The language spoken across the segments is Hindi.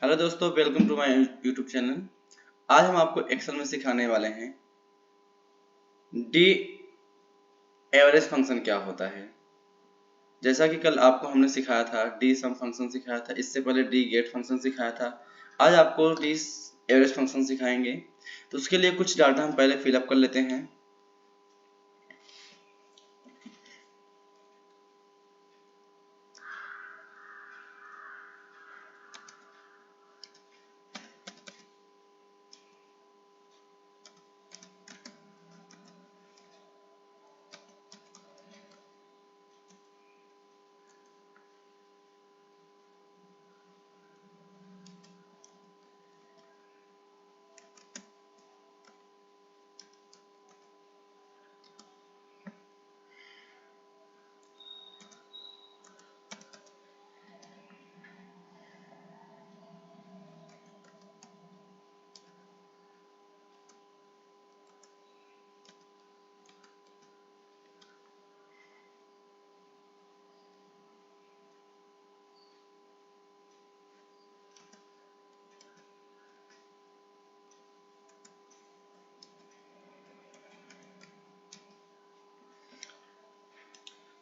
हेलो दोस्तों, welcome to my YouTube channel. आज हम आपको एक्सेल में सिखाने वाले हैं डी एवरेज फंक्शन क्या होता है। जैसा कि कल आपको हमने सिखाया था, डी सम फंक्शन सिखाया था, इससे पहले डी गेट फंक्शन सिखाया था। आज आपको डी एवरेज फंक्शन सिखाएंगे। तो उसके लिए कुछ डाटा हम पहले फिलअप कर लेते हैं।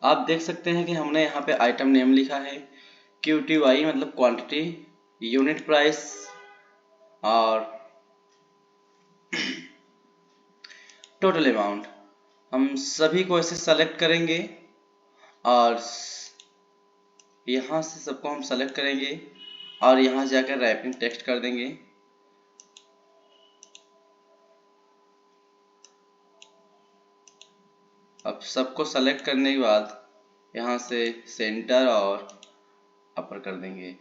आप देख सकते हैं कि हमने यहाँ पे आइटम नेम लिखा है, QTY मतलब क्वांटिटी, यूनिट प्राइस और टोटल अमाउंट। हम सभी को ऐसे सेलेक्ट करेंगे और यहाँ से सबको हम सेलेक्ट करेंगे और यहाँ जाकर रैपिंग टेक्स्ट कर देंगे। अब सबको सेलेक्ट करने के बाद यहाँ से सेंटर और अपर कर देंगे।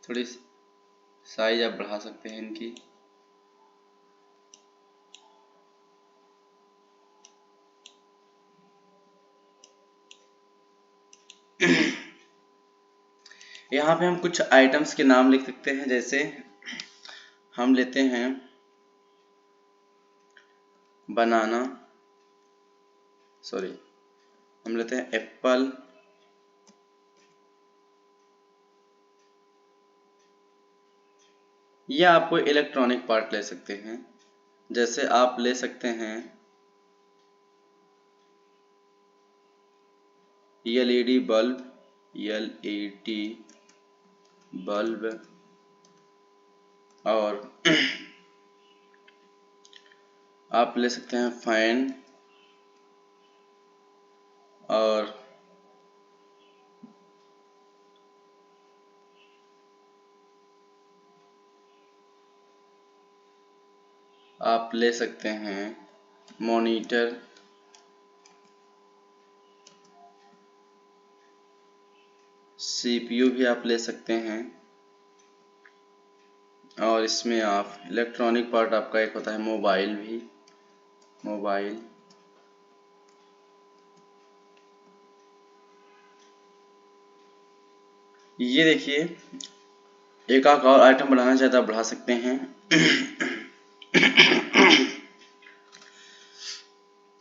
थोड़ी साइज आप बढ़ा सकते हैं इनकी। यहाँ पे हम कुछ आइटम्स के नाम लिख सकते हैं। जैसे हम लेते हैं बनाना, सॉरी, हम लेते हैं एप्पल, या आप कोई इलेक्ट्रॉनिक पार्ट ले सकते हैं। जैसे आप ले सकते हैं LED बल्ब, LED बल्ब, और आप ले सकते हैं फैन, और आप ले सकते हैं मॉनिटर, CPU भी आप ले सकते हैं। और इसमें आप इलेक्ट्रॉनिक पार्ट आपका एक होता है मोबाइल भी, मोबाइल। ये देखिए, एक आध और आइटम बढ़ाना चाहते हैं, बढ़ा सकते हैं।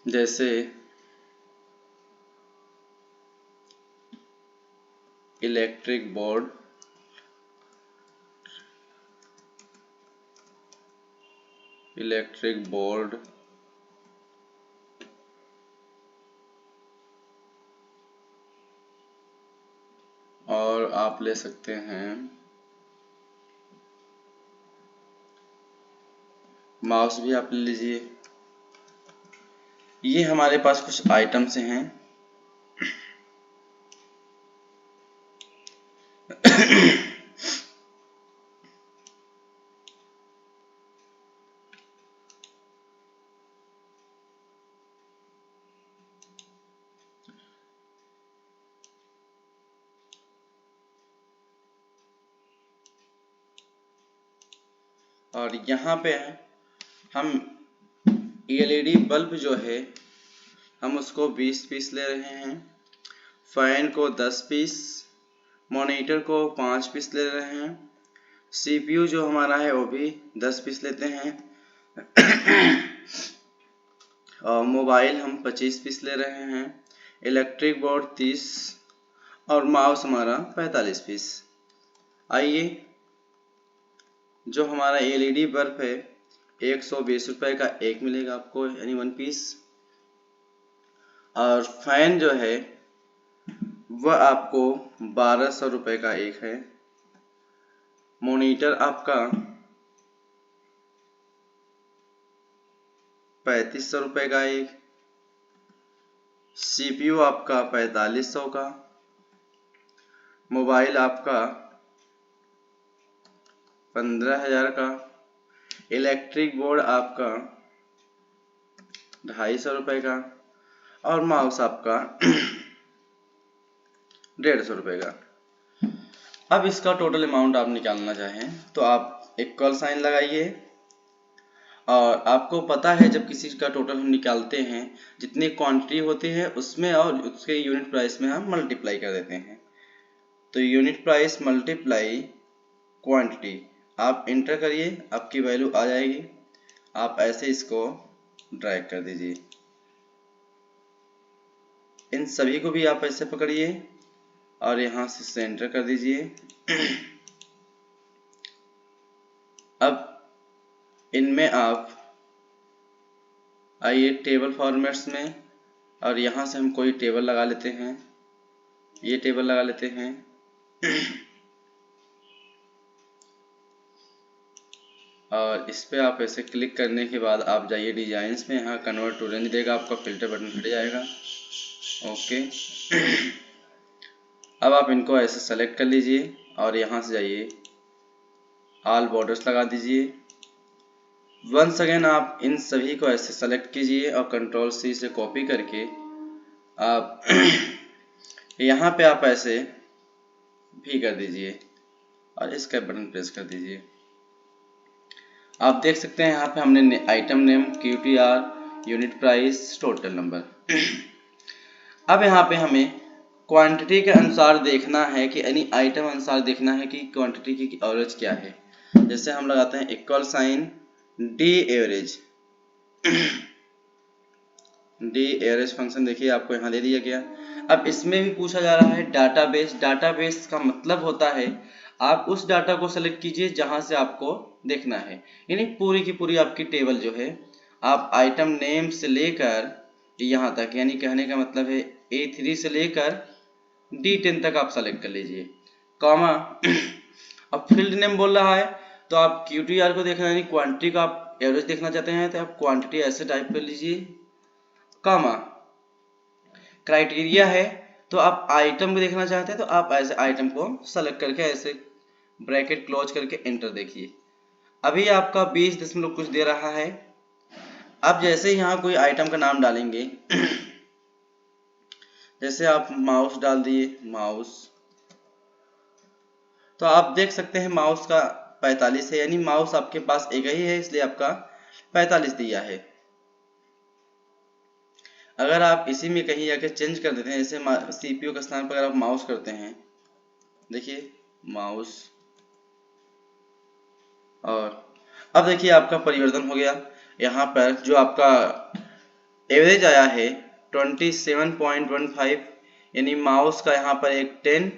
जैसे इलेक्ट्रिक बोर्ड, इलेक्ट्रिक बोर्ड, और आप ले सकते हैं माउस भी आप ले लीजिए। ये हमारे पास कुछ आइटम्स हैं। और यहाँ पे हम LED बल्ब जो है हम उसको 20 पीस ले रहे हैं, फैन को 10 पीस, मॉनिटर को 5 पीस ले रहे हैं, CPU जो हमारा है वो भी 10 पीस लेते हैं, और मोबाइल हम 25 पीस ले रहे हैं, इलेक्ट्रिक बोर्ड 30, और माउस हमारा 45 पीस। आइए, जो हमारा एलईडी बल्ब है 120 रुपए का एक मिलेगा आपको, यानी 1 पीस। और फैन जो है वह आपको 1200 रुपए का एक है। मॉनिटर आपका 3500 रुपए का एक। सीपीयू आपका 4500 का। मोबाइल आपका 15,000 का। इलेक्ट्रिक बोर्ड आपका 250 रुपए का। और माउस आपका 150 रुपए का। अब इसका टोटल अमाउंट आप निकालना चाहें तो आप इक्वल साइन लगाइए, और आपको पता है जब किसी का टोटल हम निकालते हैं जितनी क्वांटिटी होती है उसमें और उसके यूनिट प्राइस में हम मल्टीप्लाई कर देते हैं। तो यूनिट प्राइस मल्टीप्लाई क्वांटिटी आप इंटर करिए, आपकी वैल्यू आ जाएगी। आप ऐसे इसको ड्रैग कर दीजिए। इन सभी को भी आप ऐसे पकड़िए और यहाँ से सेंटर कर दीजिए। अब इनमें आप आइए टेबल फॉर्मेट्स में, और यहाँ से हम कोई टेबल लगा लेते हैं। ये टेबल लगा लेते हैं। और इस पे आप ऐसे क्लिक करने के बाद आप जाइए डिजाइन्स में, यहाँ कन्वर्ट टू रेंज देगा, आपका फिल्टर बटन हट जाएगा। ओके। अब आप इनको ऐसे सेलेक्ट कर लीजिए और यहाँ से जाइए ऑल बॉर्डर्स लगा दीजिए। वंस अगेन आप इन सभी को ऐसे सेलेक्ट कीजिए और कंट्रोल सी से कॉपी करके आप यहाँ पे आप ऐसे भी कर दीजिए और इसका बटन प्रेस कर दीजिए। आप देख सकते हैं यहाँ पे हमने item name, QTR, unit price, total number. अब यहाँ पे हमें क्वांटिटी के अनुसार देखना है कि यानी आइटम अनुसार देखना है कि क्वांटिटी की एवरेज क्या है। जैसे हम लगाते हैं equal sign D average. D average function देखिए आपको यहाँ दे दिया गया। अब इसमें भी पूछा जा रहा है डाटाबेस। डाटाबेस का मतलब होता है आप उस डाटा को सेलेक्ट कीजिए जहां से आपको देखना है, यानी पूरी की पूरी आपकी टेबल जो है आप आइटम नेम से लेकर यहाँ तक, यानी कहने का मतलब है A3 से लेकर D10 तक आप सेलेक्ट कर लीजिए, कॉमा। अब फील्ड नेम बोल रहा है तो आप QTR को देखना, यानी क्वांटिटी का आप एवरेज देखना चाहते हैं तो आप क्वांटिटी ऐसे टाइप कर लीजिए, कॉमा। क्राइटेरिया है तो आप आइटम को देखना चाहते हैं तो आप ऐसे आइटम को सेलेक्ट करके ऐसे ब्रैकेट क्लोज करके एंटर देखिए। अभी आपका 20 दशमलव कुछ दे रहा है। अब जैसे यहाँ कोई आइटम का नाम डालेंगे, जैसे आप माउस डाल दिए, माउस, तो आप देख सकते हैं माउस का 45 है, यानी माउस आपके पास एक ही है इसलिए आपका 45 दिया है। अगर आप इसी में कहीं जाके चेंज कर देते हैं, जैसे सीपीयू के स्थान पर अगर आप माउस करते हैं, देखिए माउस, और अब देखिए आपका परिवर्तन हो गया। यहाँ पर जो आपका एवरेज आया है 27.15, यानी माउस का यहाँ पर एक 10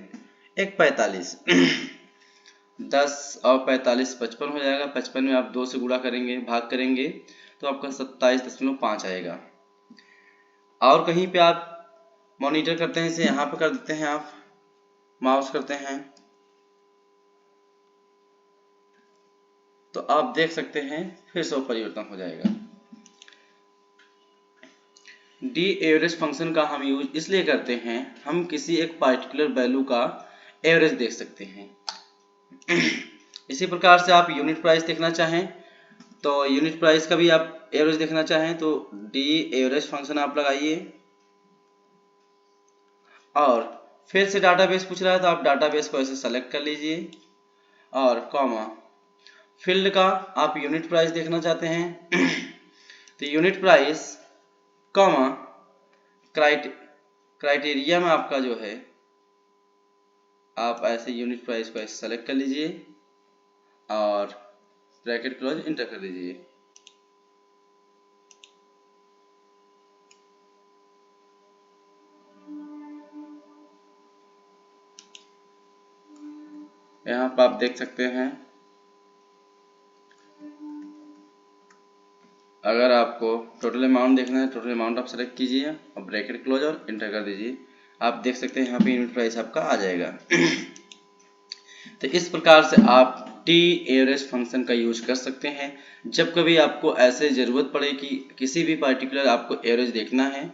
एक 45। 10 और 45 55 हो जाएगा। 55 में आप 2 से गुणा करेंगे, भाग करेंगे तो आपका 27.5 आएगा। और कहीं पे आप मॉनिटर करते हैं, इसे यहाँ पे कर देते हैं, आप माउस करते हैं तो आप देख सकते हैं फिर से परिवर्तन हो जाएगा। डी एवरेज फंक्शन का हम यूज इसलिए करते हैं, हम किसी एक पार्टिकुलर वैल्यू का एवरेज देख सकते हैं। इसी प्रकार से आप यूनिट प्राइस देखना चाहें तो यूनिट प्राइस का भी आप एवरेज देखना चाहें तो डी एवरेज फंक्शन आप लगाइए, और फिर से डाटाबेस पूछ रहा है तो आप डाटाबेस को ऐसे सेलेक्ट कर लीजिए और कॉमा। फील्ड का आप यूनिट प्राइस देखना चाहते हैं तो यूनिट प्राइस, कॉमा, क्राइटेरिया में आपका जो है आप ऐसे यूनिट प्राइस को ऐसे सेलेक्ट कर लीजिए और ब्रैकेट क्लोज इंटर कर दीजिए। यहाँ पर आप देख सकते हैं, अगर आपको टोटल अमाउंट देखना है, टोटल अमाउंट आप सेलेक्ट कीजिए और ब्रैकेट क्लोज और इंटर कर दीजिए। आप देख सकते हैं यहाँ पे यूनिट प्राइस आपका आ जाएगा। तो इस प्रकार से आप टी एवरेज फंक्शन का यूज कर सकते हैं। जब कभी आपको ऐसे ज़रूरत पड़े कि किसी भी पार्टिकुलर आपको एवरेज देखना है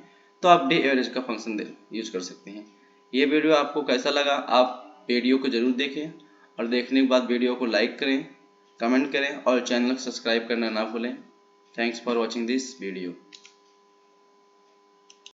तो आप टी एवरेज का फंक्शन यूज कर सकते हैं। ये वीडियो आपको कैसा लगा, आप वीडियो को ज़रूर देखें और देखने के बाद वीडियो को लाइक करें, कमेंट करें और चैनल को सब्सक्राइब करना ना भूलें। Thanks for watching this video.